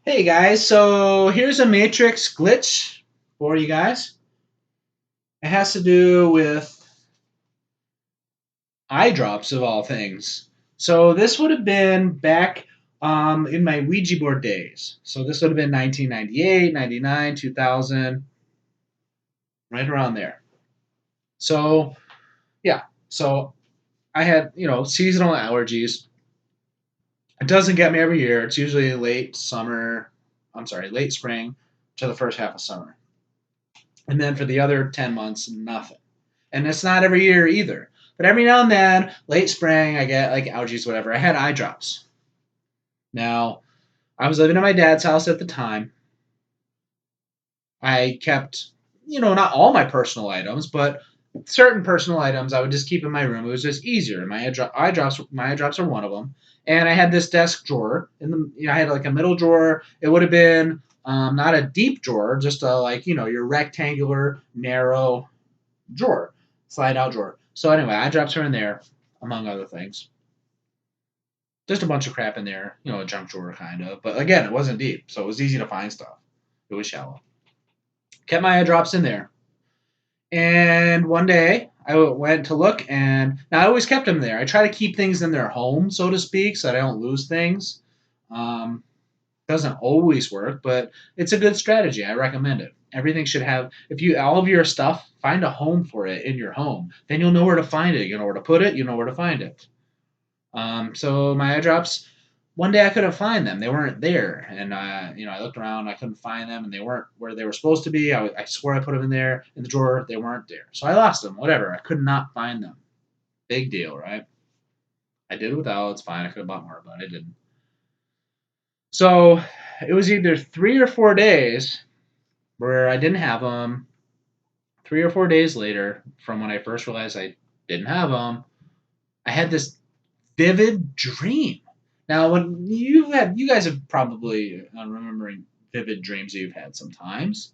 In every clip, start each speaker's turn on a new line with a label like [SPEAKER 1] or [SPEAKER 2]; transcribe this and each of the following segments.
[SPEAKER 1] Hey guys, so here's a matrix glitch for you guys. It has to do with eye drops of all things. So this would have been back in my Ouija board days. So this would have been 1998, 99, 2000, right around there. So yeah, so I had seasonal allergies. It doesn't get me every year. It's usually late summer. I'm sorry, late spring to the first half of summer, and then for the other 10 months, nothing. And it's not every year either. But every now and then, late spring, I get like allergies, whatever. I had eye drops. Now, I was living at my dad's house at the time. I kept, not all my personal items, but certain personal items I would just keep in my room. It was just easier. My eye drops are one of them. And I had this desk drawer. I had like a middle drawer. It would have been not a deep drawer, just a your rectangular, narrow drawer, slide out drawer. So anyway, eye drops are in there, among other things. Just a bunch of crap in there, a junk drawer kind of. But again, it wasn't deep, so it was easy to find stuff. It was shallow. Kept my eye drops in there. And one day I went to look, and now I always kept them there. I try to keep things in their home, so to speak, so that I don't lose things. Um, doesn't always work, but it's a good strategy. I recommend it. Everything should have, if you, all of your stuff, find a home for it in your home. Then you'll know where to find it. You know where to put it. You know where to find it. So my eye drops, one day I couldn't find them. They weren't there. And, I looked around, I couldn't find them, and they weren't where they were supposed to be. I swore I put them in there in the drawer. They weren't there. So I lost them, whatever. I could not find them. Big deal, right? I did without. It's fine. I could have bought more, but I didn't. So it was either 3 or 4 days where I didn't have them. 3 or 4 days later, from when I first realized I didn't have them, I had this vivid dream. Now, when you guys have probably remembering vivid dreams that you've had sometimes.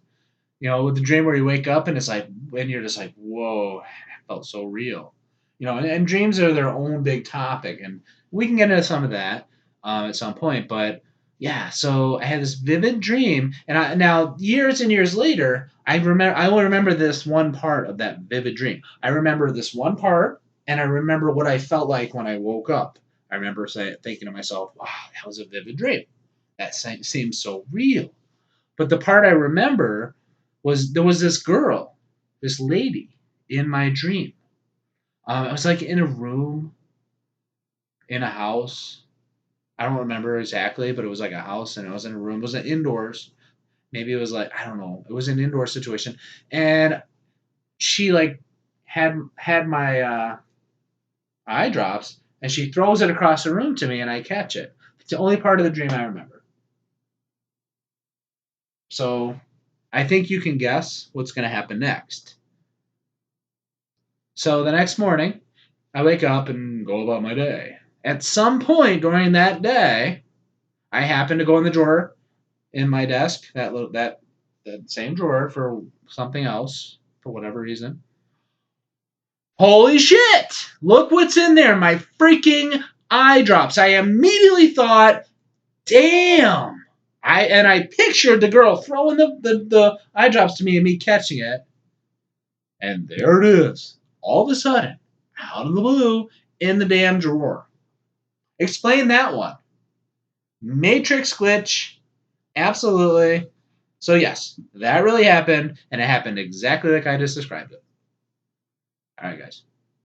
[SPEAKER 1] With the dream where you wake up and it's like, and you're just like, whoa, it felt so real. And dreams are their own big topic, and we can get into some of that at some point. But yeah, so I had this vivid dream, and now years and years later, I will remember this one part of that vivid dream. I remember this one part, and I remember what I felt like when I woke up. I remember thinking to myself, wow, that was a vivid dream. That seems so real. But the part I remember was there was this girl, this lady in my dream. I was like in a room, in a house. I don't remember exactly, but it was like a house and it was in a room. It was indoors. Maybe it was like, I don't know. It was an indoor situation. And she like had my eye drops and she throws it across the room to me and I catch it. It's the only part of the dream I remember. So I think you can guess what's going to happen next. So the next morning, I wake up and go about my day. At some point during that day, I happen to go in the drawer in my desk, that same drawer for something else for whatever reason. Holy shit! Look what's in there, my freaking eye drops. I immediately thought, damn. I pictured the girl throwing the eye drops to me and me catching it. And there it is. All of a sudden, out of the blue, in the damn drawer. Explain that one. Matrix glitch. Absolutely. So, yes, that really happened, and it happened exactly like I just described it. All right, guys.